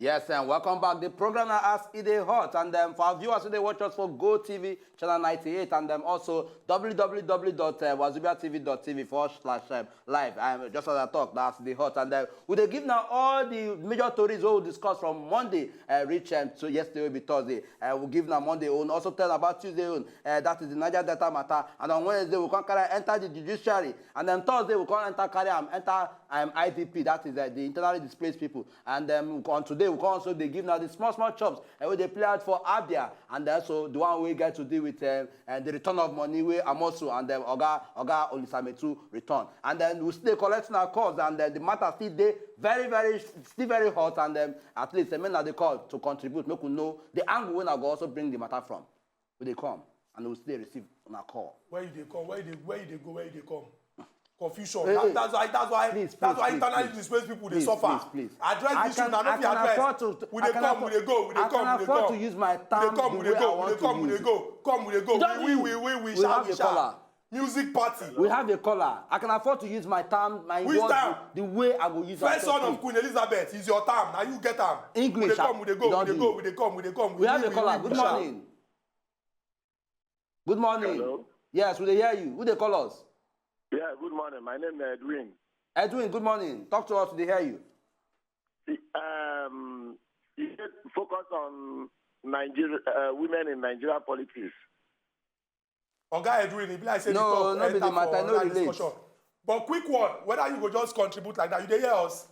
Yes, and welcome back. The program now AS E DEY HOT, and for our viewers who they watch us for Go TV channel 98, and also www.wazobiatv.tv/live. Just as I talk, that's the hot, and we they give now all the major stories we will discuss from Monday, reach to yesterday will be Thursday. We'll give now Monday on, also tell about Tuesday on. That is the Niger Delta matter, and on Wednesday we can enter the judiciary, and then Thursday we can enter IDP, that is the internally displaced people, and on today we can also they give now the small chops where they play out for Abia, and also the one we get to deal with the return of money we Amosu and Oga Olisametu return, and then we still collecting our calls, and the matter still they still very hot, and at least the men that they call to contribute make we know the angle when I go also bring the matter from where they come, and we still receive on our call. Where they come, where they go, where they come. Confusion. That's why internally displaced people they suffer. Please. Address this issue now. Not be addressed. We they come, we they go, we they come, we they come. I can afford to use my time the way I want to use. We shall. Music party. We have a caller. I can afford to use my time, my words, the way I will use it. First son of Queen Elizabeth is your time. Now you get time. English. We come, we they go, we they come. We have a caller. Good morning. Good morning. Hello. Yes, we hear you. Who they call us? Yeah, good morning. My name is Edwin. Edwin, good morning. Talk to us. They hear you. You focus on Nigeria, women in Nigeria politics. Oga Edwin, it be like say no, no be the matter, no relate. But quick one, whether you go just contribute like that, you dey hear us.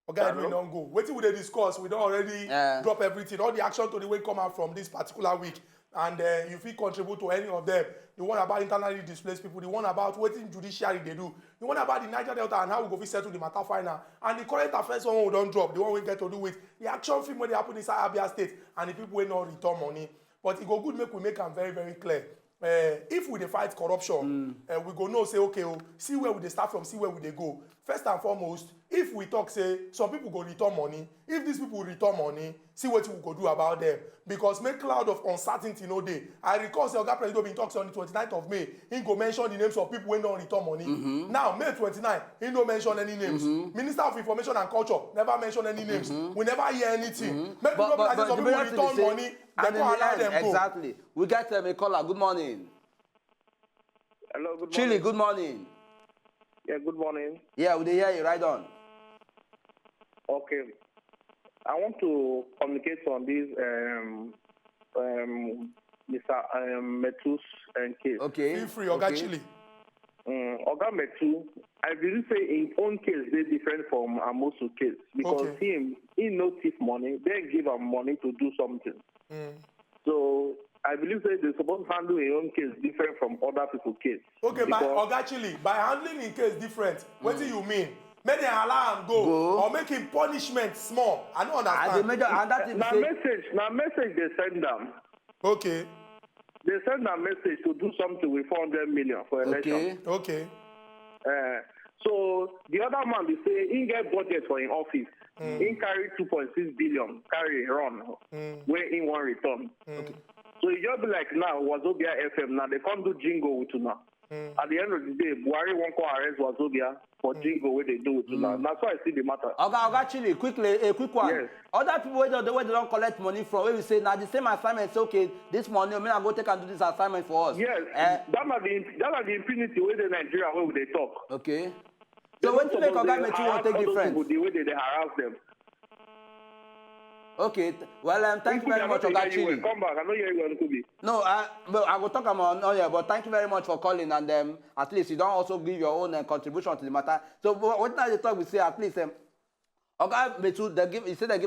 Oga Edwin don't go. Wetin we dey discuss, we don't already drop everything. All the action to the way come out from this particular week. And if you contribute to any of them, the one about internally displaced people, the one about what judiciary they do, the one about the Niger Delta and how we go settle the matter final, and the current affairs one we don't drop, the one we get to do with the action film when they happen inside Abia State, and the people will not return money. But it go good make we make them very clear. If we dey fight corruption, we go know say okay, see where we dey start from, see where we dey go. First and foremost, if we talk say some people go return money, if these people return money, see what we go do about them. Because make cloud of uncertainty no day. I recall say Oga Presido been talks on the 29th of May. He go mention the names of people who don't return money. Now May 29, he no mention any names. Minister of Information and Culture never mention any names. We never hear anything. Make people like some people return money. They go allow them go. Exactly. We get a caller. Good morning. Hello, good morning. Chili, good morning. Yeah, good morning. Yeah, we hear you. Right on. Okay. I want to communicate on this Mr. Metu's case. Okay. Feel free, Oga Chili. Oga Metu, I believe say his own case is different from Amosu case because he no thief money, they give him money to do something. So I believe that they're supposed to handle their own case different from other people's case. Okay, by Oga Chili, by handling his case different, what do you mean? Make them allow him go or make him punishment small. I don't understand. Now message they send them. Okay. They send a message to do something with 400 million for election. Okay. So the other man, they say he get budget for his office. He carry 2.6 billion, carry run, where he want return. Okay. So it just be like now, WAzobia FM, now they can't do jingle with you now. At the end of the day, Buhari won't call arrest WAzobia for jingle where they do with you now. That's why I see the matter. Oga Chili, quickly, a quick one. Yes. Other people where they don't collect money from, where we say now the same assignment, say okay, this money, I mean I go take and do this assignment for us. Yes, that are the impunity where the Nigeria where they talk. Okay. So when you make Oga Metu want to take different? The way they harass them. Okay, well, thank you very much, Oga Chili. Come back, I know you're Nkubi. No, I will talk about earlier, but thank you very much for calling, and at least you don't also give your own contribution to the matter. So what now they talk, we say at least Oga Metu, he said they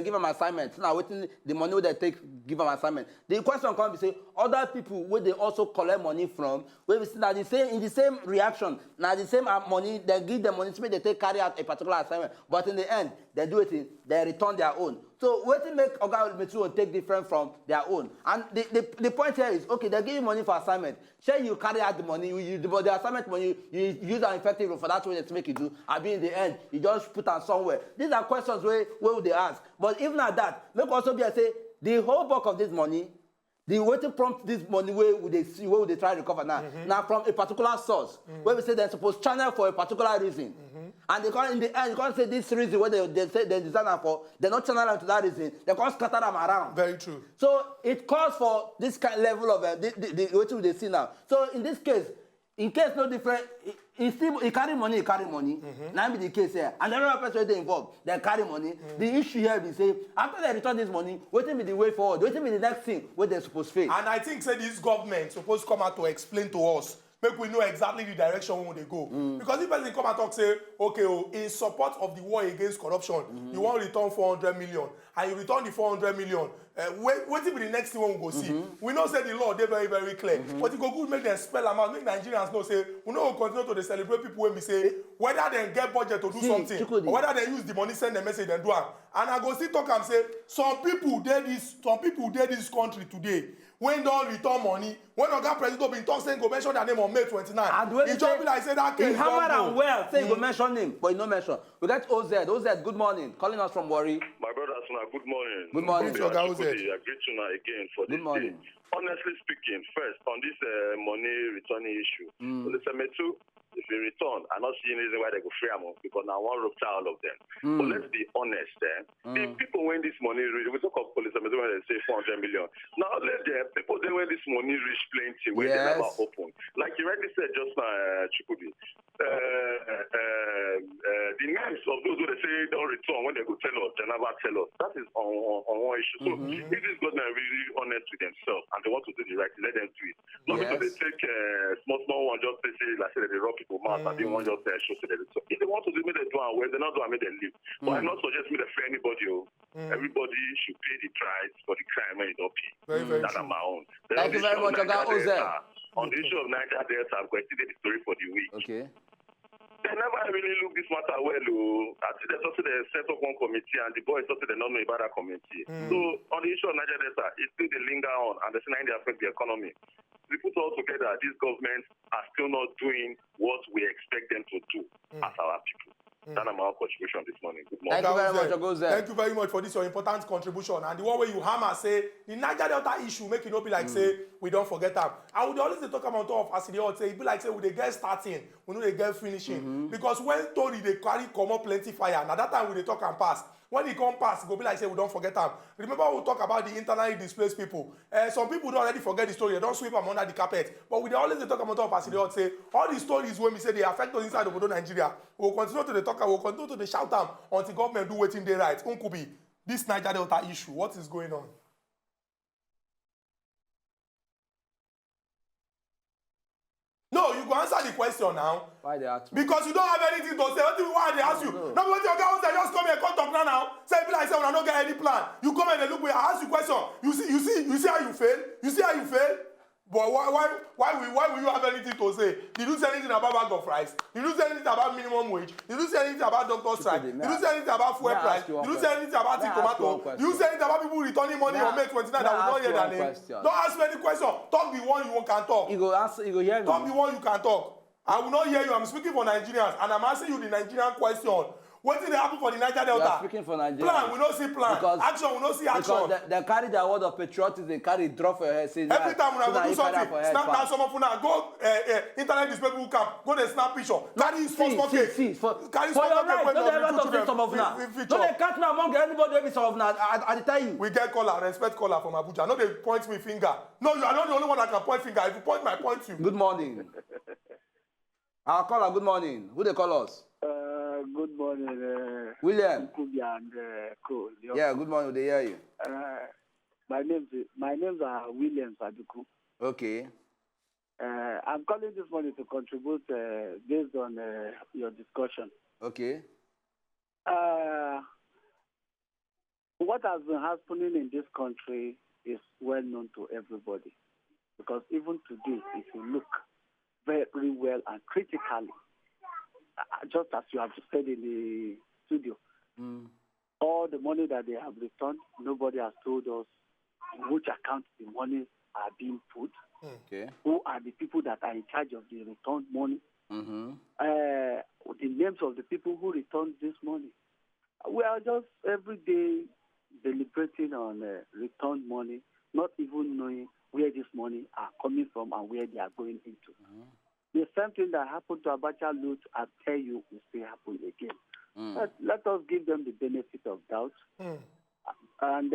give him assignment. Now waiting the money they take, give him assignment. The question comes, we say other people where they also collect money from, where we see that in the same reaction, now the same money, they give them money to make they take carry out a particular assignment, but in the end, they do it, they return their own. So what to make Oga Metu take different from their own? And the point here is, okay, they give you money for assignment. Sure, you carry out the money, but the assignment money, you use an effective for that way to make it do. And be in the end, you just put on somewhere. These are questions where would they ask. But even at that, make also be say, the whole bulk of this money, the way to prompt this money, where would they try to recover now? Now from a particular source, where we say they're supposed to channel for a particular reason. And they can't, in the end, you can't say this reason where they say they design them for, they're not channel them to that reason, they can't scatter them around. Very true. So it calls for this kind of level of what they see now. So in this case, in case no different, he carry money. Now be the case here. And every person they involved, they carry money. The issue here is say, after they return this money, waiting be the way forward, waiting be the next thing where they're supposed to face. And I think say this government supposed to come out to explain to us, make we know exactly the direction where they go. Because if person come and talk say, okay, in support of the war against corruption, you want to return 400 million, and you return the 400 million, what will be the next thing we go see? We know say the law, they're very, very clear. But it go good make them spell them out, make Nigerians know say, we know we'll continue to celebrate people when we say, whether they get budget to do something, or whether they use the money, send the message, and do it. And I go still talk and say, some people did this country today. When don't return money, when Oga Presido been talk saying go mention their name on May 29. It just be like say that case. He hammered and well, say go mention him, but he no mention. We got OZ, good morning, calling us from Warri. My brother Asuna, good morning. Good morning. Good morning, I greet you now again for this day. Honestly speaking, first on this money returning issue, so the Pt.2, if you return, I'm not seeing any reason why they go free them because I want to rupture all of them. But let's be honest, the people when this money reach, we talk of police, when they say 400 million. Now let the people then when this money reach plenty, when they never open. Like you rightly said just now, Chukwudi, the names of those who they say don't return when they go tell us, they never tell us. That is on one issue. So if this government really honest with themselves and they want to do the right thing, let them do it. Not because they take small one just say like say they rob people mouth and they want just show say they so if they want to do me they do it well, they not do it, make them live. But I'm not suggest me to free anybody. Everybody should pay the price for the crime when you don't pay. That's on my own. Thank you very much, Oga OZ. On the issue of Niger Delta, I'm going to the story for the week. Okay. They never really look this matter well. I think they thought they set up one committee and the boys thought they don't know about that committee. So on the issue of Niger Delta, it's still they linger on and they're saying they affect the economy. We put all together, these governments are still not doing what we expect them to do as our people. That's my contribution this morning. Good morning. Thank you very much, Oga OZ. Thank you very much for this your important contribution. And the one way you hammer say the Niger Delta issue make it not be like say we don't forget them. I would always talk about of as the say it be like say we they get starting, we know they get finishing. Because when TORI they carry come up plenty fire, now that time we they talk and pass. When it come past, it go be like say we don't forget them. Remember we talk about the internally displaced people. Some people don't already forget the story. They don't sweep them under the carpet. But we always talk about of as the say all these stories when we say they affect us inside of Nigeria. We will continue to the talk. We will continue to the shout them until government do waiting they right. Nkubi, this Niger Delta issue, what is going on? No, you go answer the question now. Why they ask me? Because you don't have anything to say. Why they ask you? No, but your guy say just come here, come talk now. Say be like say when I don't get any plan. You come and look where I ask you question. You see how you fail? You see how you fail? But why will you have anything to say? Did you say anything about bag of rice? Did you say anything about minimum wage? Did you say anything about doctor strike? Did you say anything about fuel price? Did you say anything about the tomato? Did you say anything about people returning money on May 29 that will not hear their name? Don't ask me any question. Talk the one you can talk. You go answer. You go hear me. Talk the one you can talk. I will not hear you. I'm speaking for Nigerians, and I'm asking you the Nigerian question. What did happen for the Niger Delta? You are speaking for Nigeria. Plan, we don't see plan. Because, action, we don't see action. Because they carry their word of patriotism, they carry drop for your head. Say, every time when I go do something, snap down some of them, go internet display people camp, go there snap picture. Carry small cake. Carry for your cake. life, don't ever talk to some of them. Don't they catch me among anybody every some of them. I tell you. We get caller, respect caller from Abuja. No, they point me finger. No, you are not the only one that can point finger. If you point, I point you. Good morning. Our caller, good morning. Who they call us? Good morning, William. Nkubi and Co. Yeah, good morning. They hear you. My names are William Saduku. Okay. I'm calling this morning to contribute based on your discussion. Okay. What has been happening in this country is well known to everybody, because even today, if you look very well and critically, just as you have said in the studio, all the money that they have returned, nobody has told us in which account the money are being put. Okay. Who are the people that are in charge of the returned money? The names of the people who returned this money. We are just every day deliberating on returned money, not even knowing where this money are coming from and where they are going into. The same thing that happened to Abacha Loot, I tell you, will still happen again. Let us give them the benefit of doubt. And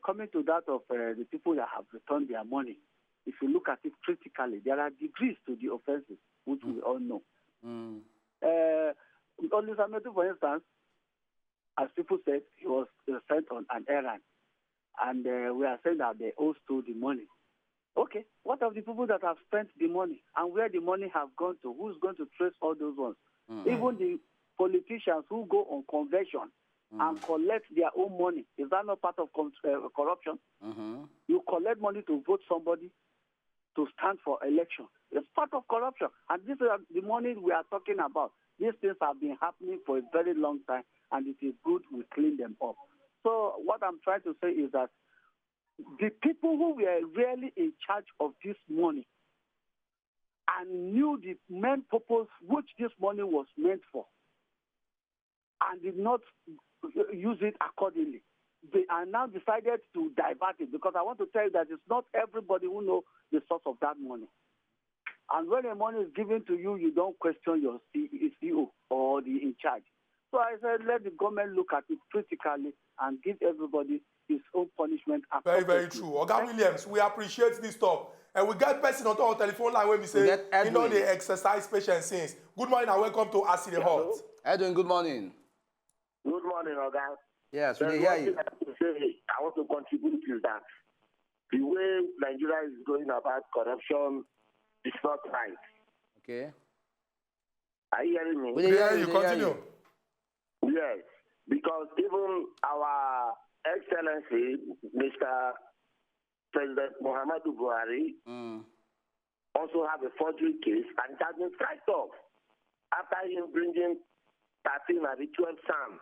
coming to that of the people that have returned their money, if you look at it critically, there are degrees to the offenses, which we all know. Only Sametu, for instance, as people said, he was sent on an errand. And we are saying that they all stole the money. Okay, what of the people that have spent the money and where the money have gone to? Who's going to trace all those ones? Even the politicians who go on convention and collect their own money, is that not part of corruption? You collect money to vote somebody to stand for election. It's part of corruption. And this is the money we are talking about. These things have been happening for a very long time, and it is good we clean them up. So what I'm trying to say is that the people who were really in charge of this money and knew the main purpose which this money was meant for and did not use it accordingly, they are now decided to divert it, because I want to tell you that it's not everybody who knows the source of that money. And when the money is given to you, you don't question your CEO or the in charge. So I said, let the government look at it critically and give everybody his own punishment. Very, very true. Oga Williams, we appreciate this talk. And we get person on our telephone line when we say, you know, they exercise patience since. Good morning and welcome to AS E DEY HOT. Edwin, good morning. Good morning, Oga. Yes, we hear you. I want to contribute to that. The way Nigeria is going about corruption is not right. Okay. Are you hearing me? We hear you. Continue. Yes, because even our Excellency, Mr. President Muhammadu Buhari, also have a forgery case, and it has been striked off after him bringing 13 and 12 Sam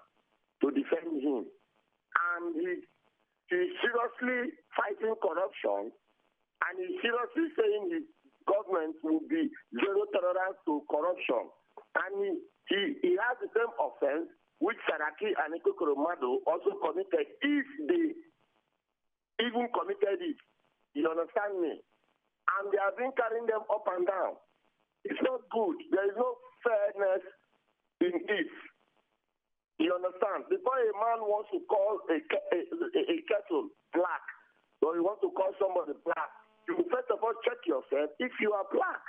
to defend him. And he's seriously fighting corruption, and he's seriously saying his government will be zero tolerance to corruption. And he has the same offense which Saraki and Ikokoromado also committed, if they even committed it. You understand me? And they have been carrying them up and down. It's not good. There is no fairness in it. You understand? Before a man wants to call a kettle black, or you want to call somebody black, you first of all check yourself if you are black.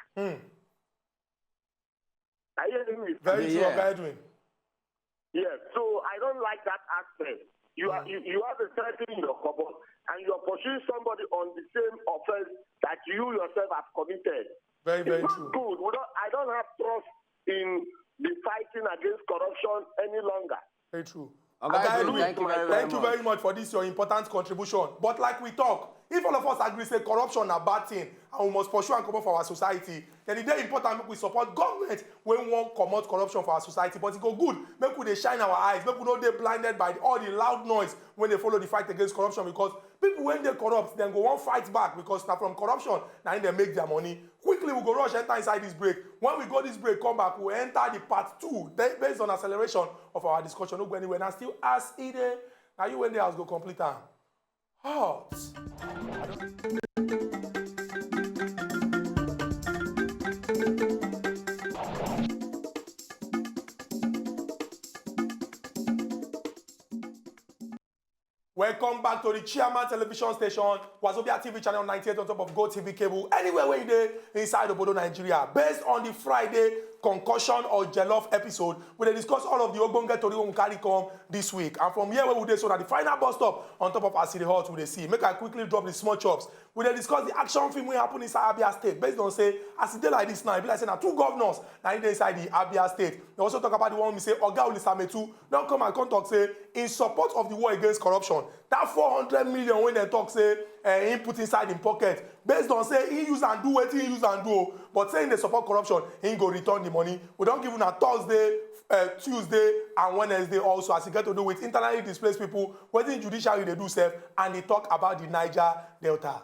Are you hearing me? Very true, Edwin. Yes, so I don't like that aspect. You have a 13 in your cupboard, and you are pursuing somebody on the same offense that you yourself have committed. Very, very it's true. Not good. I don't have trust in the fighting against corruption any longer. Very true. Okay, thank you very much for this, your important contribution. But like we talk, if all of us agree say corruption is a bad thing and we must pursue and come up for our society, then it's very important make we support government when we want to come out corruption for our society. But it go good, make we shine our eyes, make we not be blinded by all the loud noise when they follow the fight against corruption, because people when they corrupt, then go on fight back, because now from corruption, now they make their money. Quickly we go rush enter inside this break. When we go this break, come back, we enter the part 2 based on acceleration of our discussion. Don't go anywhere. Now still AS E DEY. Now you when the house go complete time. Hot. Welcome back to the Chairman Television Station, WAzobia TV channel 98 on top of Go TV cable. Anywhere where you dey inside Obodo, Nigeria. Based on the Friday concussion or jollof episode, we dey discuss all of the OGBONGE tori we carry come this week. And from here where we dey, so that the final bus stop on top of AS E DEY HOT we dey see. Make I quickly drop the small chops. We dey discuss the action film wey happen inside Abia State. Based on say, as e dey like this now, e be like say na 2 governors na dey inside the Abia State. They also talk about the one we say Oga Sametu don come and come talk say in support of the war against corruption. That 400 million when they talk say he put inside in pocket, based on say he use and do what he use and do, but saying they support corruption, he go return the money. We don't give him a Thursday, Tuesday and Wednesday also, as he get to do with internally displaced people, whether judiciary they do self, and they talk about the Niger Delta.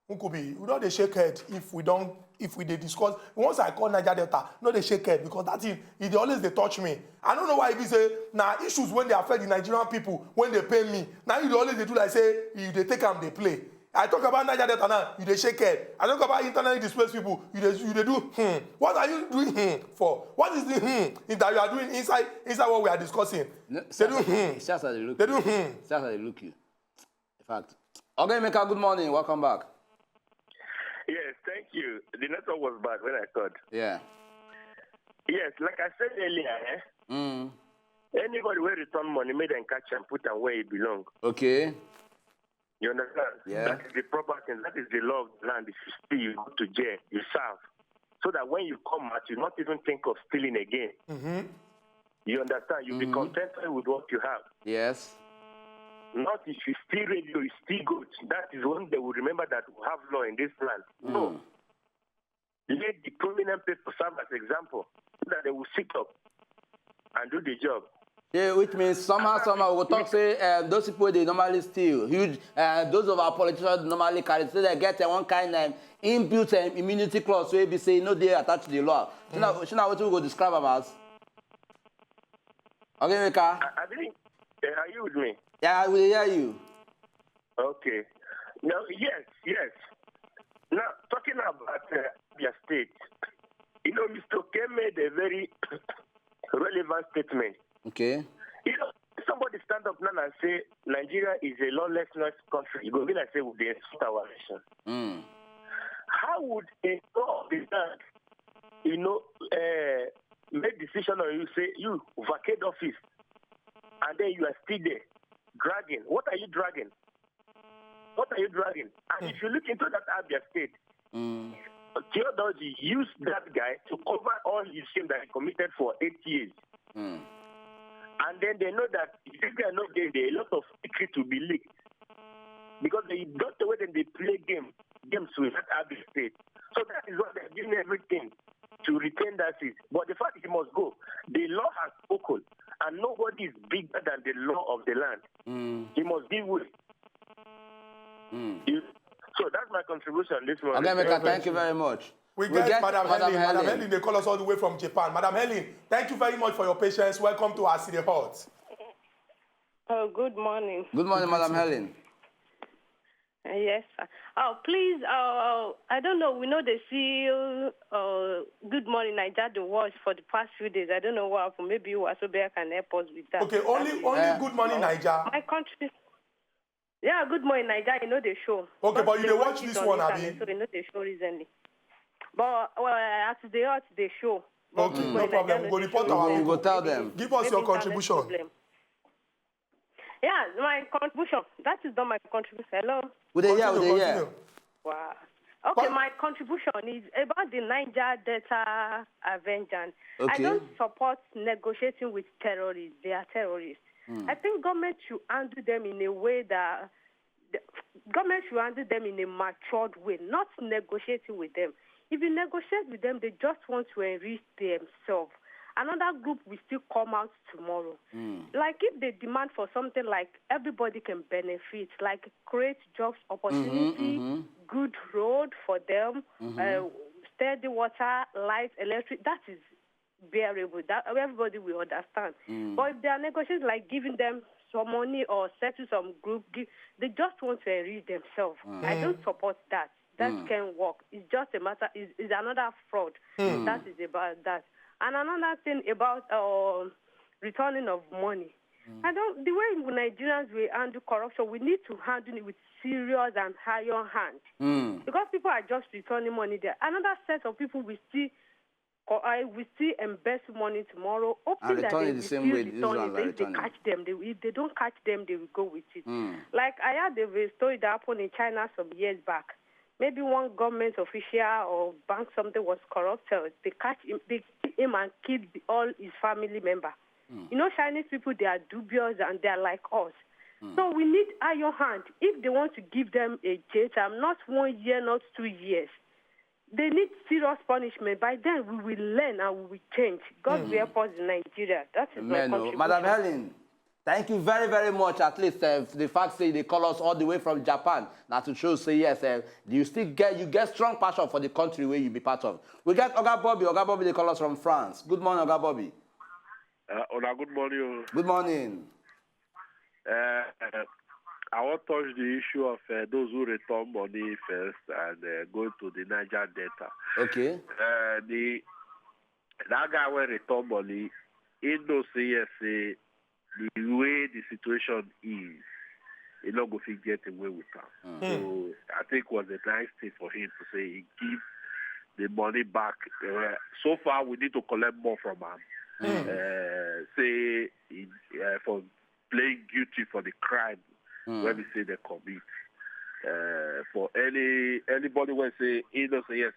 Nkubi, we don't they shake head if we discuss. Once I call Niger Delta, no they shake head, because that thing, they always they touch me. I don't know why he say now issues when they affect the Nigerian people when they pay me. Now you always they do like say they take them they play. I talk about Niger Delta now, you dey shake head. I talk about internally displaced people, you dey do What are you doing for? What is the that you are doing inside what we are discussing? No, they do It's just as they look. They do It's just as they look you. In fact. Okay, Meka, good morning. Welcome back. Yes, thank you. The network was bad when I called. Yeah. Yes, like I said earlier, anybody will return money, make them catch and put them where it belongs. Okay. You understand? Yeah. That is the proper thing. That is the law of the land. If you steal, you go to jail, you serve. So that when you come out, you not even think of stealing again. You understand? You'll be contented with what you have. Yes. Not if you steal radio, you steal goods. That is when they will remember that we have law in this land. No. Let the prominent people serve as example so that they will sit up and do the job. Yeah, which means somehow we'll talk say those people they normally steal huge. Those of our politicians normally carry so they get one kind of inbuilt immunity clause so they say no they attached to the law. So now what we go describe them as? Okay, Meka. I believe. Are you with me? Yeah, I will hear you. Okay. Now, yes. Now, talking about Abia State, you know, Mr. K made a very relevant statement. Okay. You know, somebody stand up now and say Nigeria is a lawlessness country. You go be like say we dey insult our nation. How would a law of the land, you know, make decision on you say you vacate office and then you are still there dragging? What are you dragging? And if you look into that Abia State, Theodosi used that guy to cover all his shame that he committed for 8 years. And then they know that if they are not there, there are a lot of secret to be leaked. Because they got the way that they play games with that Abia State. So that is what they're doing everything to retain that seat. But the fact is he must go. The law has spoken, and nobody is bigger than the law of the land. He must give way. So that's my contribution this morning. Okay, Meka, thank you very much. We get Madam Helen. Madam Helen, they call us all the way from Japan. Madam Helen, thank you very much for your patience. Welcome to AS E DEY HOT. Oh, good morning. Good morning, Madam Helen. Yes, sir. Oh, please, I don't know. We know they see Good Morning Niger the watch for the past few days. I don't know what happened. Maybe WAzobia can help us with that. Okay, only Good Morning Niger. My country. Yeah, Good Morning Niger. You know the show. Okay, but you watch this one, Abby. So you know the show recently. But AS E DEY HOT the show. Okay, no problem. We will report our. We will tell them. Give us your contribution. Yeah, my contribution. That is not my contribution. Hello. Would they hear? Wow. Okay, my contribution is about the Niger Delta Avengers. Okay. I don't support negotiating with terrorists. They are terrorists. I think government should handle them in a way that government should handle them in a matured way, not negotiating with them. If you negotiate with them, they just want to enrich themselves. Another group will still come out tomorrow. Like if they demand for something like everybody can benefit, like create jobs opportunity, good road for them, steady water, light, electric, that is bearable. That everybody will understand. But if they are negotiating like giving them some money or settle some group, they just want to enrich themselves. I don't support that. That can work. It's just a matter, it's another fraud. That is about that. And another thing about returning of money. The way Nigerians will handle corruption, we need to handle it with serious and iron hand. Because people are just returning money there. Another set of people will still invest money tomorrow, hoping that they will still return it. If they catch them, if they don't catch them, they will go with it. Like I had a story that happened in China some years back. Maybe one government official or bank something was corrupted. They catch him, and kill all his family members. You know, Chinese people, they are dubious and they are like us. So we need iron hand. If they want to give them a jail time, not 1 year, not 2 years, they need serious punishment. By then, we will learn and we will change. God will help us in Nigeria. That is my contribution. Madam Helen, thank you very, very much. At least the fact say they call us all the way from Japan. Now to show, say yes, you get strong passion for the country where you be part of. We get Oga Bobby. Oga Bobby, they call us from France. Good morning, Oga Bobby. Good morning. Good morning. I want to touch the issue of those who return money first and go to the Niger Delta. Okay. That guy will return money. He knows the way the situation is, he not going to get away with that. So I think it was a nice thing for him to say he give the money back. So far, we need to collect more from him. Say for playing guilty for the crime when we say they commit. For anybody when say he don't say yes,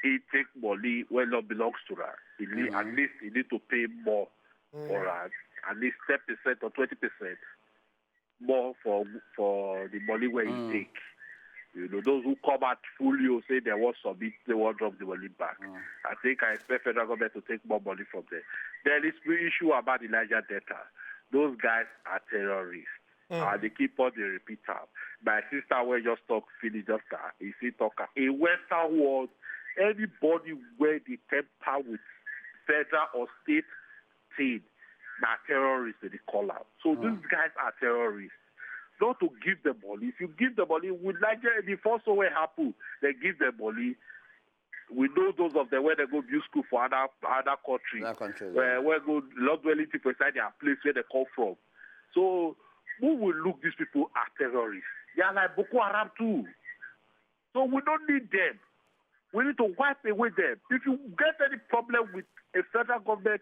he take money when not belongs to her. At least he need to pay more for her, at least 10% or 20% more for the money where he take. You know, those who come out fully or say they want submit, they want drop the money back. I think I expect federal government to take more money from them. Then this issue about the Niger Delta. Those guys are terrorists. They keep on the repeat out. My sister will just talk, finish just that. If he talk, in Western world, anybody where they temper with federal or state thing, are terrorists that they call out. So these guys are terrorists. Not to give them money. If you give them money, with Nigeria, the first way happen, they give them money. We know those of them where they go view school for other countries, where go not dwelling people inside their place where they come from. So who will look these people as terrorists? They are like Boko Haram too. So we don't need them. We need to wipe away them. If you get any problem with a federal government,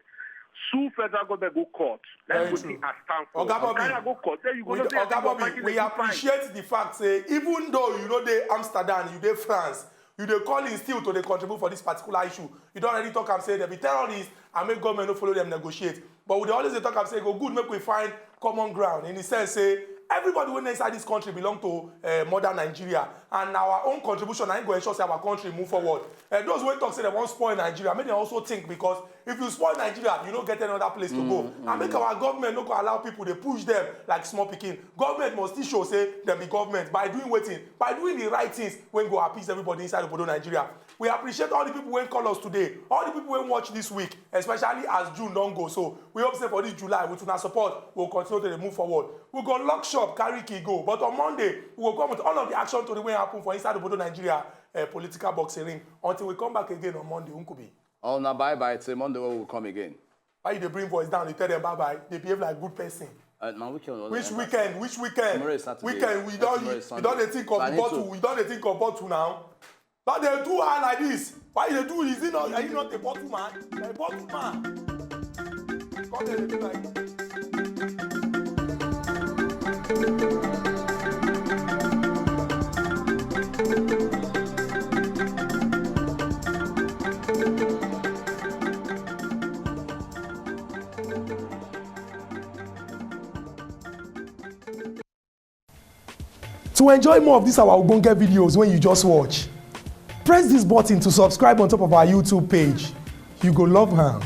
sue federal government, go court. That's what we are stand for. Go court. Then you go to say, we appreciate the fact, say, even though you know they Amsterdam, you they France, you they call in still to they contribute for this particular issue. You don't already talk and say they be terrorists and make government no follow them negotiate. But we they always talk and say, go good, make we find common ground. In the sense, say, everybody when inside this country belong to modern Nigeria, and our own contribution ain't going to ensure say our country move forward. Those who talk say they won't spoil Nigeria, make them also think, because if you spoil Nigeria, you don't get another place to go. And make our government not go allow people to push them like small picking. Government must still show say them the government by doing waiting, by doing the right things when go appease everybody inside of Nigeria. We appreciate all the people who call us today, all the people who watch this week, especially as June don't go. So we hope say for this July, with our support, we'll continue to move forward. We'll go lock shop, carry key go. But on Monday, we will come with all of the action to the way happen for inside the Nigeria political boxing ring until we come back again on Monday. Nkubi. Oh, now bye-bye. It's Monday we will come again. Why you they bring voice down? They tell them bye-bye. They behave like good person. Now which weekend? Weekend. We don't think of bottle. We don't think of bottle now. But they do her like this. Why they do? Is it not? Are you not a bottle man? You're a bottle man. Come there, they do like this. To enjoy more of these our OGBONGE videos when you just watch, press this button to subscribe on top of our YouTube page. You go love her.